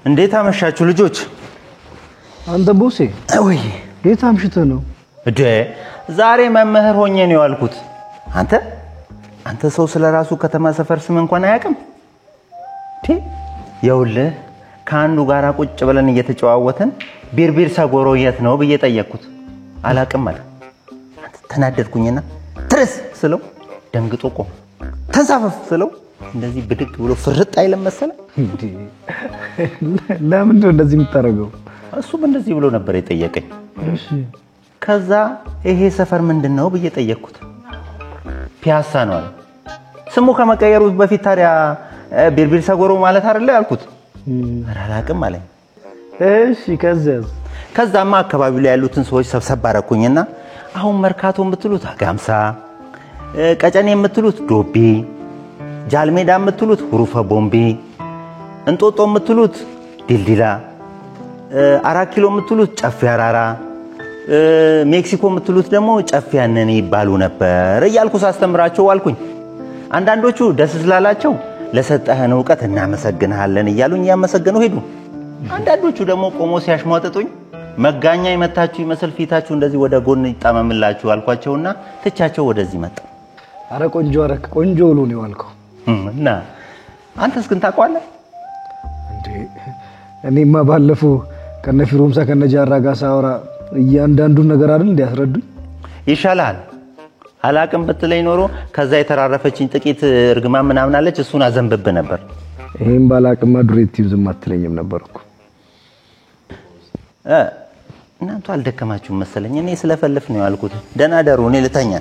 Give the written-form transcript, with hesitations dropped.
እንዴት አመሻችሁ ልጆች? አንተ ቦሴ ወይ የት አምሽተህ ነው? ዛሬ መምህር ሆኜ ነው ያልኩት። አንተ ሰው ስለራሱ ከተማ ሰፈር ስም እንኳን አያውቅም? ይኸውልህ ከአንዱ ጋራ ቁጭ ብለን እየተጨዋወተን ቢርቢር ሰጎሮ የት ነው ብዬ ጠየቅኩት። አላውቅም አለ። ተናደድኩኝና ትርስ ስለው ደንግጦ ቆመ። ተንሳፈፍ ስለው እንደዚህ ብድግ ብሎ ፍርጥ አይልም መሰለህ? ለምን ነው እንደዚህ የምታረገው? እሱም እንደዚህ ብሎ ነበር የጠየቀኝ። እሺ ከዛ ይሄ ሰፈር ምንድነው ብዬ ጠየቅኩት። ፒያሳ ነው አለ። ስሙ ከመቀየሩ በፊት ታዲያ ቢርቢር ሰጎሮ ማለት አይደለ ያልኩት? አላውቅም አለኝ። እሺ ከዛማ አካባቢው ላይ ያሉትን ሰዎች ሰብሰብ አደረኩኝና አሁን መርካቶ የምትሉት አጋምሳ፣ ቀጨኔ የምትሉት ዶቢ፣ ጃልሜዳ የምትሉት ሁሩፈ ቦምቢ፣ እንጦጦ የምትሉት ዲልዲላ፣ 4 ኪሎ የምትሉት ጨፌ አራራ፣ ሜክሲኮ የምትሉት ደግሞ ጨፌ ያነኔ ይባሉ ነበር እያልኩ ሳስተምራቸው ዋልኩኝ። አንዳንዶቹ ደስ ስላላቸው ለሰጠህን ዕውቀት እናመሰግናለን እያሉኝ ያመሰገኑ ሄዱ። አንዳንዶቹ ደግሞ ቆሞ ሲያሽሟጥጡኝ መጋኛ ይመታችሁ ይመስል ፊታችሁ እንደዚህ ወደ ጎን ይጣመምላችሁ አልኳቸውና ትቻቸው ወደዚህ መጣ። አረ ቆንጆ ብሎ ነው ያልከው። እና አንተስ ግን ታውቀዋለህ እንዴ? እኔማ ባለፈው ከነፊሮምሳ ከነጃራ ጋር ሳወራ እያንዳንዱን ነገር አይደል እንዲያስረዱኝ። ይሻላል አላቅም ብትለኝ ኖሮ ከዛ የተራረፈችኝ ጥቂት እርግማ ምናምን አለች፣ እሱን አዘንብብ ነበር። ይሄን ባላቅማ ዱሬቲቭ ዝም አትለኝም ነበርኩ። እናንተ አልደከማችሁም መሰለኝ። እኔ ስለፈልፍ ነው ያልኩት። ደህና ደሩ፣ እኔ ልተኛ።